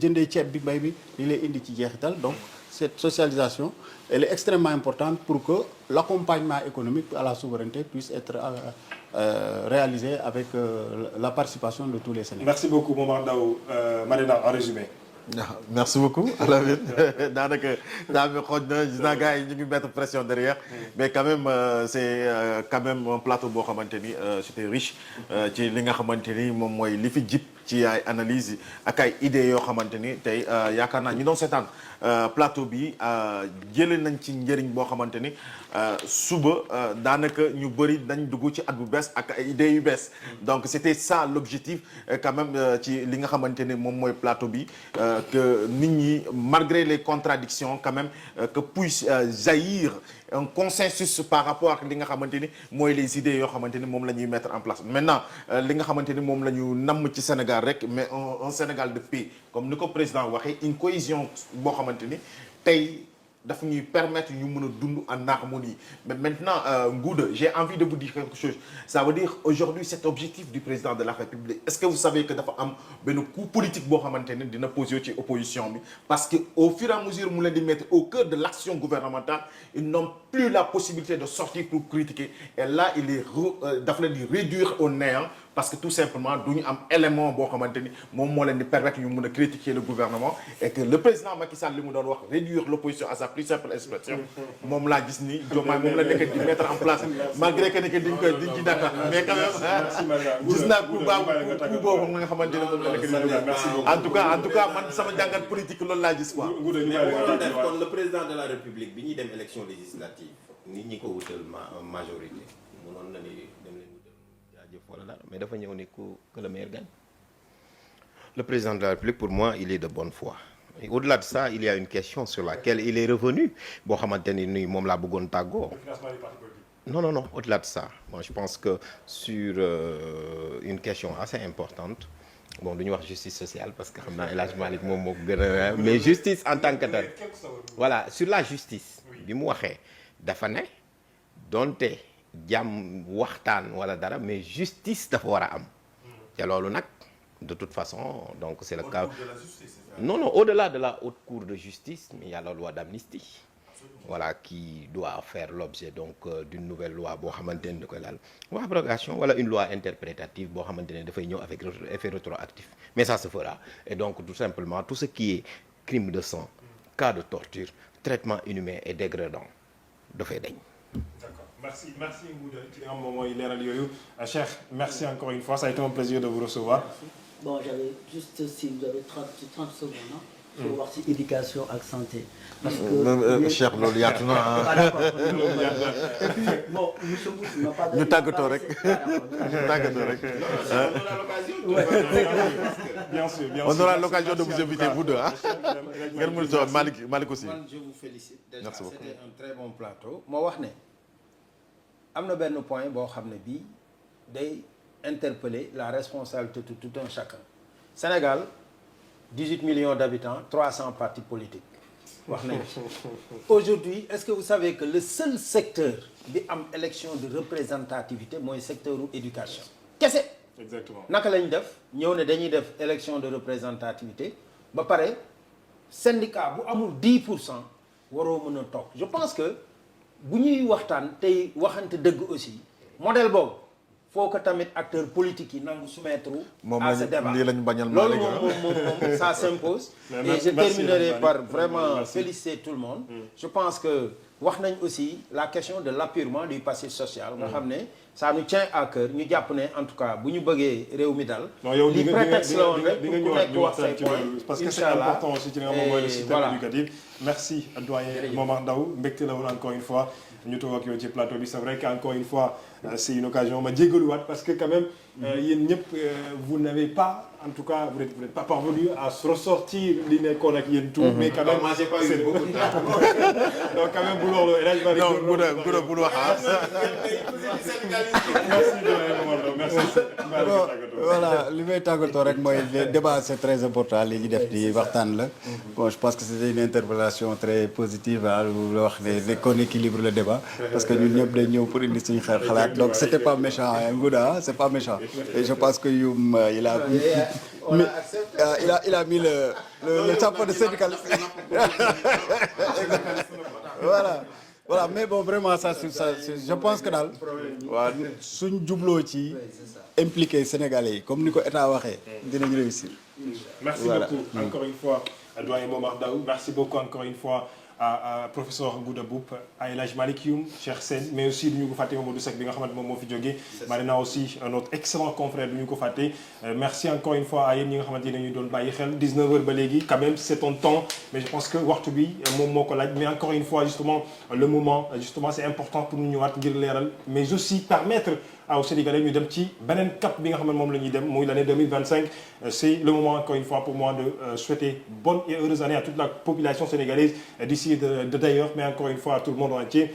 jëndee ceeb bi mbay bi lii lay indi ci jeexital donc cette socialisation elle est extrêmement importante pour que l'accompagnement économique à la souveraineté puisse être réalisé avec la participation de tous les Sénégalais. Merci beaucoup Momar Ndao. Marina, en résumé. merci beaucoup Alamine daanaka daa mi xooj na gis naa gars yi ñu ngi mettre pression derrière mais quand même c'est quand même un plateau boo xamante ni c'était riche ci li nga xamante ni moom mooy li fi jip ci ay analyse ak ay idées yoo xamante ni tey yaakaar naa ñu doon seetaan plateau bi jëlee nañ ci njëriñ boo xamante ni suba daanaka ñu bëri dañ dugg ci at bu bees ak ay idées yu bees donc c'était ça l'objectif quand même ci li nga xamante ni moom mooy plateau bi que nit ñi malgré les contradictions quand même que puisse jaillir un consensus par rapport ak li nga xamante ni mooy les idées yoo xamante ni moom la ñuy mettre en place maintenant li nga xamante ni moom la ñu namm ci Sénégal rek mais un Sénégal de paix comme ni ko président waxee une cohésion boo xamante ni tey daf ñuy permettre ñu mën a dund en harmonie mais maintenant Ngouda j'ai envie de vous dire quelque chose ça veut dire aujourd'hui cet objectif du président de la République est-ce que vous savez que dafa am benn coup politique boo xamante ne dina poser ci opposition bi parce que au fur et à mesure mu leen di mettre au cœur de l'action gouvernementale ils n'ont plus la possibilité de sortir pour critiquer et là il est dafa leen di réduire au néant parce que tout simplement du ñu am élément boo xamante ni moom moo leen di permettre ñu mën a critiquer le gouvernement et que le président Macky Sall li mu doon wax réduire l'opposition à sa plus simple expression moom laa gis ni Diomaye moom la nekk di mettre en place malgré que diñ ci d'accord mais quand même gis naa ku boobu nga xamante ne moom la nekk di en tout cas man sama jàngat politique loolu laa gis quoi. kon le président de la République bi ñuy dem élection législative nit ñi ko wutal majorité mënoon na ni mais dafa ñëw ni que le meilleur gagne. Le président de la République pour moi il est de bonne foi et au-delà de ça il y a une question sur laquelle il est revenu boo xamante ni moom laa bëggoon tàggoo. Non au-delà de ça moi je pense que sur une question assez importante bon du ñu wax justice sociale parce que xam naa El Hadj Malick moom moo ko gën a mais justice en tant que telle voilà sur la justice bi mu waxee dafa ne donte jàmm waxtaan wala dara mais justice dafa war a am te loolu nag de toute façon donc c'est le cas non au-delà de la haute cour de justice mais il y a la loi d'amnistie voilà qui doit faire l'objet donc d'une nouvelle loi boo xamante ne da koy laal loi abrogation wala une loi interprétative boo xamante ne dafay ñëw avec effet rétroactif mais ça se fera et donc tout simplement tout ce qui est crime de sang cas de torture traitement inhumain et dégradant dafay dañ. Merci Ngouda ci li nga xam moom mooy leeral yooyu Cheikh merci encore une fois ça a été un plaisir de vous recevoir. Bon j'avais juste si vous avez 30 secondes pour wax ci éducation ak santé. parce que Cheikh loolu yaatu na ah d'accord et puis bon monsieur Mboup n'a pas ñu tàggatoo rek bien sûr on aura l'occasion de vous inviter vous deux ah. ngeen mën a Malick aussi. man je vous félicite déjà merci beaucoup. c'était un très bon plateau. moo wax ne am na benn point boo xam ne bii day interpeller la responsabilité de tout un chacun. Sénégal 18 millions d'habitants 300 partis politiques wax nañu aujourd'hui est-ce que vous savez que le seul secteur bi am élection de représentativité mooy secteur u éducation kese. exactement naka lañ def ñëw ne dañuy def élection de représentativité ba pare syndicat bu amul 10% waroo mën a toog je pense que bu ñuy waxtaan tey waxante dëgg aussi modèle boobu faut que tamit acteurs politiques yi nangu soumettre à ce débat lii lañu bañal loolu moom ça s'impose et je terminerai par vraiment féliciter tout le monde je pense que wax nañ aussi la question de l'appurement du passif social nga xam ne ça nous tient à cœur ñu jàpp ne en tout cas bu ñu bëggee réew mi dal li prétexte la woon rek ku nekk wax say points parce que c'est important aussi ci li nga moom mooy le système éducatif merci doyen Momar Ndao mbégte la woon encore une fois ñu toog ak yow ci plateau bi c'est vrai qu'encore une fois c'est une occasion ma jégaluwaat parce que quand même yéen ñëpp vous n'avez pas en tout cas vous n'êtes pas parvenu à ressortir li nekkoon ak yéen tout mais quand même moi j'ai pas eu beaucoup de temps donc quand même bu loolu El Hadj non Ngouda bul wax merci doyen Momar Ndao merci voilà li may tàggatoo rek mooy le débat c'est très important li ñu def di waxtaan la bon je pense que c'était une interpellation très positive lu wax ne qu'on équilibre le débat parce que ñun ñëpp dañ ñëw pour indi suñu xalaat donc c'était pas méchant Ngouda c'est pas méchant et je pense que Youm il a mis le chapeau de syndicaliste voilà mais bon vraiment ça je pense que daal waaw suñ jubloo ci impliqué Sénégalais yi comme ni ko état waxee dinañ réussir merci beaucoup encore une fois doyen Momar Ndao. Merci beaucoup encore une fois à professeur Ngouda Mboup, à El Hadj Malick Youm, Cheikh Sène, mais aussi du ñu ko fàtte Mamadou Seck bi nga xamante moom moo fi jógee. Marina aussi notre excellent confrère du ñu ko fàtte. Merci encore une fois à yéen ñi nga xamante ne ñu doon bàyyi xel 19h ba léegi quand même c'est un temps mais je pense que waxtu bi moom moo ko laaj mais encore une fois justement le moment justement c'est important pour ñu ñëwaat ngir leeral mais aussi permettre aux Sénégalais ñu dem ci beneen cap bi nga xam ne moom la ñuy dem muy l'année 2025 c'est le moment encore une fois pour moi de souhaiter bonne et heureuse année à toute la population sénégalaise d'ici d'ailleurs mais encore une fois à tout le monde entier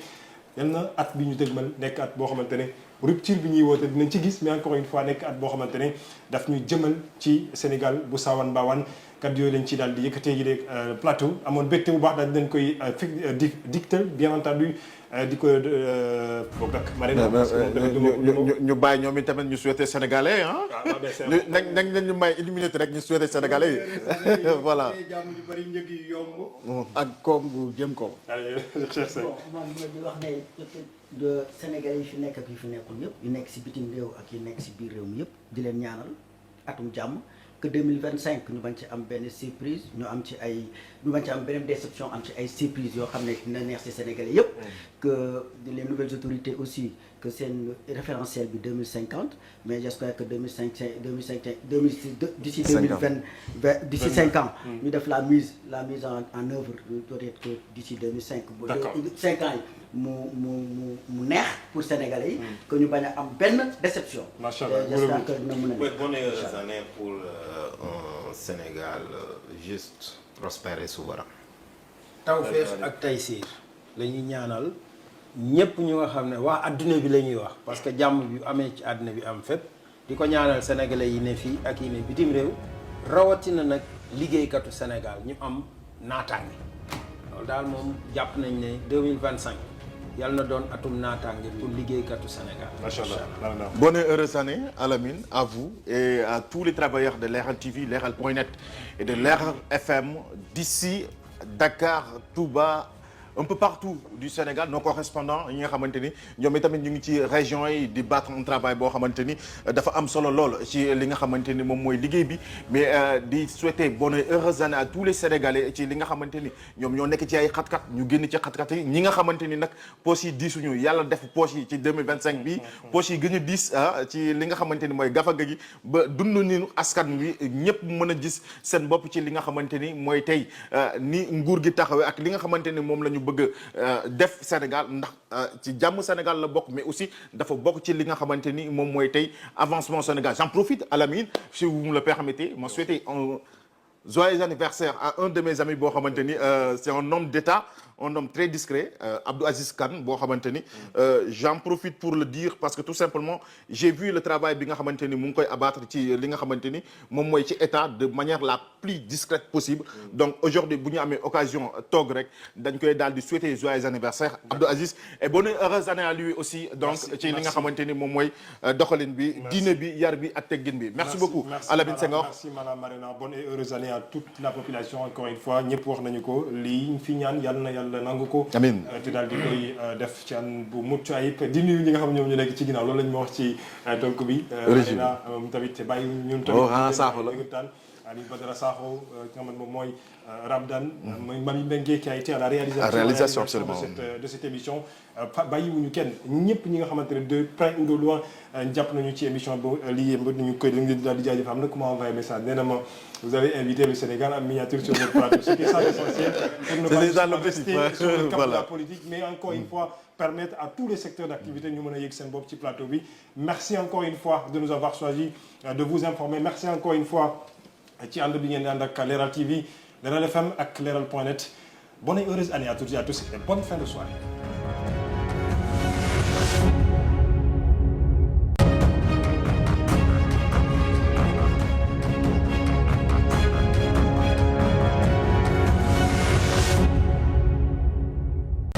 yal na at bi ñu dëgmal nekk at boo xamante ne rupture bi ñuy woote dinañ ci gis mais encore une fois nekk at boo xamante ne daf ñu jëmal ci Sénégal bu saawan baawaan kaddu yooyu lañ ci daal di yëkkatee yi de plateau amoon bégte bu baax daal dinañ koy dictal bien entendu di ko boobu nag Marina ñu bàyyi ñoom itamit ñu souhaiter sénégalais ah. nañ ñu may une minute rek ñu souhaiter sénégalais yi voilà. jàmm ju bari njëg yi yomb. ak koom gu jëm kaw. bon man di wax ne peut-être de Sénégalais yi fi nekk ak yu fi nekkul yëpp yu nekk si bitim réew ak yu nekk si biir réew mi yëpp di leen ñaanal atum jàmm que 2025 ñu bañ ci am benn surprise ñu am ci ay ñu bañ ci am beneen déception am ci ay surprise yoo xam ne dina neex si Sénégalais yëpp que les nouvelles autorités aussi que seen référentiel bi 2050 mais j'espère que 2025 d'ici 2020 d'ici 5 ans ñu def la mise en œuvre peut-être que d'ici 2005 ba 5 ans yi mu neex pour Sénégalais yi que ñu bañ a am benn déception. Machallah j'espère que dina mën a nekk. Bonne et heureuse année pour un Sénégal juste prospère et souverain. tawfeex ak taysiir la ñuy ñaanal ñëpp ñu nga xam ne waa adduna bi la ñuy wax parce que jàmm bi amee ci àdduna bi am fépp di ko ñaanal sénégalais yi ne fii ak yi ne bitim réew rawatina nag liggéeykatu Sénégal ñu am naataange loolu daal moom jàpp nañ ne 2025 yàlla na doon atum naataange pour liggéeykatu Sénégal. Macha Allah. Bonne et heureuse année Alamine à vous et à tous les travailleurs de Leral TV, Leral.net et de Leral FM d'ici Dakar, Touba, un peu partout du Sénégal nos correspondants yi nga xamante ni ñoom itamit ñu ngi ci région yi di battre un travail boo xamante ni dafa am solo lool ci li nga xamante ni moom mooy liggéey bi mais di souhaiter bonne et heureuse année à tous les Sénégalais ci li nga xamante ni ñoom ñoo nekk ci ay xat-xat ñu génn ci xat-xat yi ñi nga xamante ni nag poches yi diisuñu yàlla def poches yi ci 2025 bi poches yi gën a diis ci li nga xamante ni mooy gafaga gi ba dund ni askan wi ñëpp mën a gis seen bopp ci li nga xamante ni mooy tey ni nguur gi taxawee ak li nga xamante ni moom la ñu bëgg def Sénégal ndax ci jàmm Sénégal la bokk mais aussi dafa bokk ci li nga xamante ni moom mooy tey avancement Sénégal. J'en profite Alamine si vous me le permettez ma souhaiter un joyeux anniversaire à un de mes amis boo xamante ni c'est un homme d'État un homme très discret Abdou Aziz Kane boo xamante ni j'en profite pour le dire parce que tout simplement j'ai vu le travail bi nga xamante ni mu ngi koy abattre ci li nga xamante ni moom mooy ci état de manière la plus discrète possible donc aujourd'hui bu ñu amee occasion toog rek dañ koy daal di souhaiter joyeux anniversaire Abdou Aziz et bonne heureuse année à lui aussi donc ci li nga xamante ni moom mooy doxalin bi diine bi yar bi ak teggin bi merci beaucoup Alamine Senghor merci madame Marina bonne et heureuse année à toute la population encore une fois ñëpp wax nañu ko lii fi ñaan yàlla na yàlla nangu ko amiin te daal di koy def ci an bu mucc ayib di nuyu ñi nga xam ñoom ñu nekk ci ginnaaw loolu lañ ma wax ci tonk bi Marina tamit bàyyi ñun tamit Aliou Badara Sakho ki nga xam ne moom mooy Ramdan Mami Mbengue qui a été à la réalisation absolument de cette émission bàyyiwuñu kenn ñëpp ñi nga xamante ne de près ou de loin jàpp nañu ci émission bu lii yëmb nañu koy daal di jaajëf am na ku ma envoyé message nee na ma vous avez invité le Sénégal en miniature sur notre plateau ce qui est essentiel pour ne pas rester sur le cap de la politique mais encore une fois permettre à tous les secteurs d'activité ñu mën a yëg seen bopp ci plateau bi merci encore une fois de nous avoir choisi de vous informer merci encore une fois ci ànd bi ngeen di ànd ak Leral TV Leral FM ak Leral.net bonne et heureuse année à toutes et à tous et bonne fin de soirée